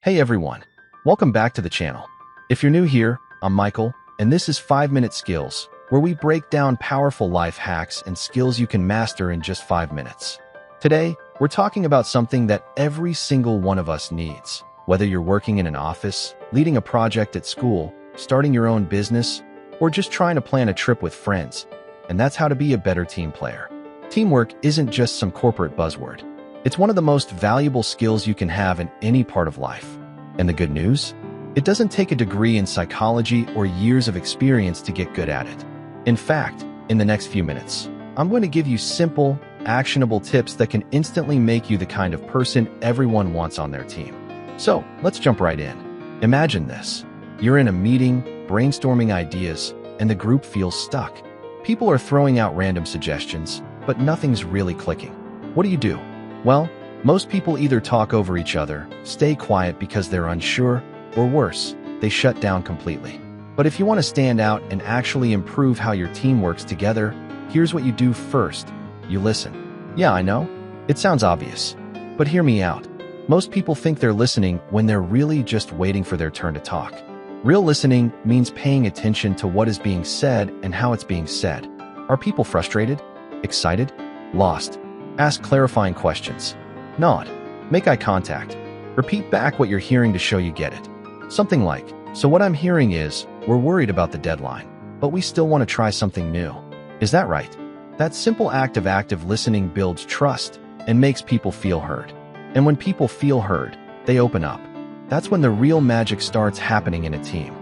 Hey everyone, welcome back to the channel. If you're new here, I'm Michael, and this is 5-Minute Skills, where we break down powerful life hacks and skills you can master in just 5 minutes. Today, we're talking about something that every single one of us needs. Whether you're working in an office, leading a project at school, starting your own business, or just trying to plan a trip with friends, and that's how to be a better team player. Teamwork isn't just some corporate buzzword. It's one of the most valuable skills you can have in any part of life. And the good news? It doesn't take a degree in psychology or years of experience to get good at it. In fact, in the next few minutes, I'm going to give you simple, actionable tips that can instantly make you the kind of person everyone wants on their team. So, let's jump right in. Imagine this. You're in a meeting, brainstorming ideas, and the group feels stuck. People are throwing out random suggestions, but nothing's really clicking. What do? Well, most people either talk over each other, stay quiet because they're unsure, or worse, they shut down completely. But if you want to stand out and actually improve how your team works together, here's what you do first. You listen. Yeah, I know. It sounds obvious. But hear me out. Most people think they're listening when they're really just waiting for their turn to talk. Real listening means paying attention to what is being said and how it's being said. Are people frustrated? Excited? Lost? Ask clarifying questions. Nod. Make eye contact. Repeat back what you're hearing to show you get it. Something like, "So what I'm hearing is, we're worried about the deadline, but we still want to try something new. Is that right?" That simple act of active listening builds trust and makes people feel heard. And when people feel heard, they open up. That's when the real magic starts happening in a team.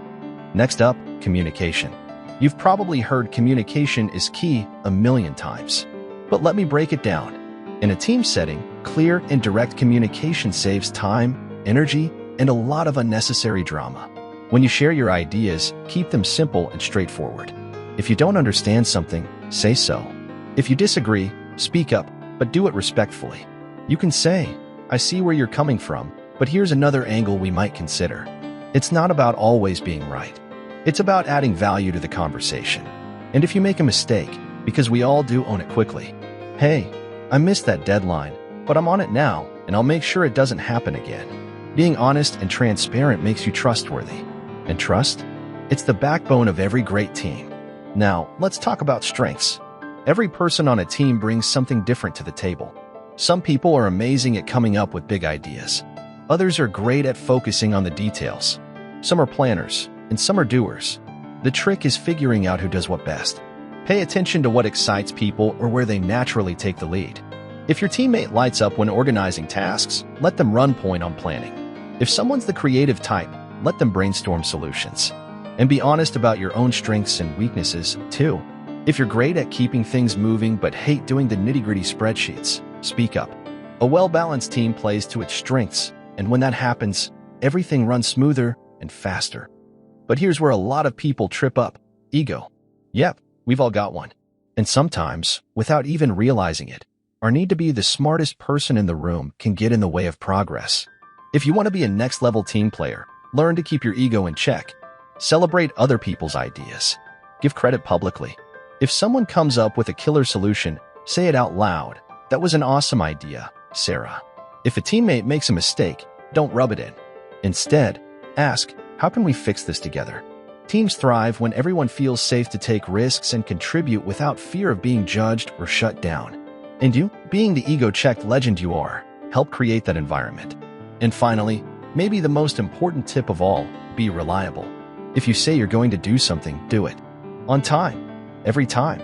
Next up, communication. You've probably heard communication is key a million times. But let me break it down. In a team setting, clear and direct communication saves time, energy, and a lot of unnecessary drama. When you share your ideas, keep them simple and straightforward. If you don't understand something, say so. If you disagree, speak up, but do it respectfully. You can say, "I see where you're coming from, but here's another angle we might consider." It's not about always being right. It's about adding value to the conversation. And if you make a mistake, because we all do, own it quickly. "Hey, I missed that deadline, but I'm on it now, and I'll make sure it doesn't happen again." Being honest and transparent makes you trustworthy. And trust? It's the backbone of every great team. Now, let's talk about strengths. Every person on a team brings something different to the table. Some people are amazing at coming up with big ideas. Others are great at focusing on the details. Some are planners, and some are doers. The trick is figuring out who does what best. Pay attention to what excites people or where they naturally take the lead. If your teammate lights up when organizing tasks, let them run point on planning. If someone's the creative type, let them brainstorm solutions. And be honest about your own strengths and weaknesses, too. If you're great at keeping things moving but hate doing the nitty-gritty spreadsheets, speak up. A well-balanced team plays to its strengths, and when that happens, everything runs smoother and faster. But here's where a lot of people trip up: ego. Yep, we've all got one. And sometimes, without even realizing it, our need to be the smartest person in the room can get in the way of progress. If you want to be a next-level team player, learn to keep your ego in check. Celebrate other people's ideas. Give credit publicly. If someone comes up with a killer solution, say it out loud. "That was an awesome idea, Sarah." If a teammate makes a mistake, don't rub it in. Instead, ask, "How can we fix this together?" Teams thrive when everyone feels safe to take risks and contribute without fear of being judged or shut down. And you, being the ego-checked legend you are, help create that environment. And finally, maybe the most important tip of all, be reliable. If you say you're going to do something, do it. On time. Every time.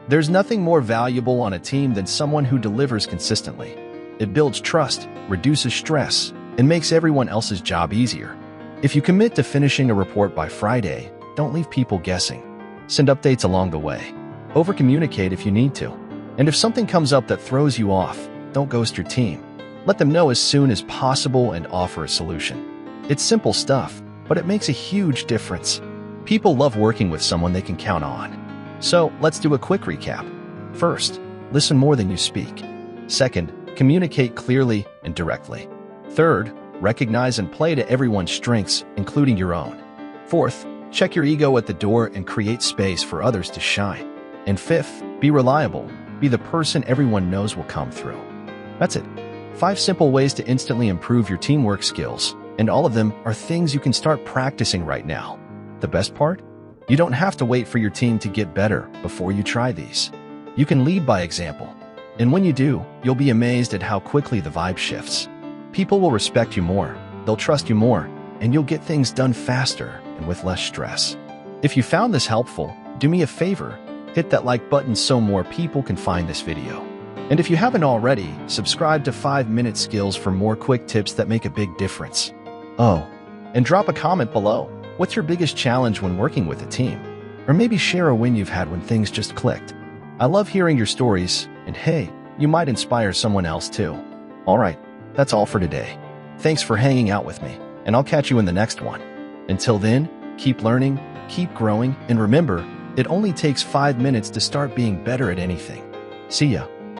There's nothing more valuable on a team than someone who delivers consistently. It builds trust, reduces stress, and makes everyone else's job easier. If you commit to finishing a report by Friday, don't leave people guessing. Send updates along the way. Over-communicate if you need to. And if something comes up that throws you off, don't ghost your team. Let them know as soon as possible and offer a solution. It's simple stuff, but it makes a huge difference. People love working with someone they can count on. So, let's do a quick recap. First, listen more than you speak. Second, communicate clearly and directly. Third, recognize and play to everyone's strengths, including your own. Fourth, check your ego at the door and create space for others to shine. And fifth, be reliable. Be the person everyone knows will come through. That's it. 5 simple ways to instantly improve your teamwork skills. And all of them are things you can start practicing right now. The best part? You don't have to wait for your team to get better before you try these. You can lead by example. And when you do, you'll be amazed at how quickly the vibe shifts. People will respect you more, they'll trust you more, and you'll get things done faster and with less stress. If you found this helpful, do me a favor, hit that like button so more people can find this video. And if you haven't already, subscribe to 5-Minute Skills for more quick tips that make a big difference. Oh, and drop a comment below. What's your biggest challenge when working with a team? Or maybe share a win you've had when things just clicked. I love hearing your stories, and hey, you might inspire someone else too. All right, that's all for today. Thanks for hanging out with me, and I'll catch you in the next one. Until then, keep learning, keep growing, and remember, it only takes 5 minutes to start being better at anything. See ya.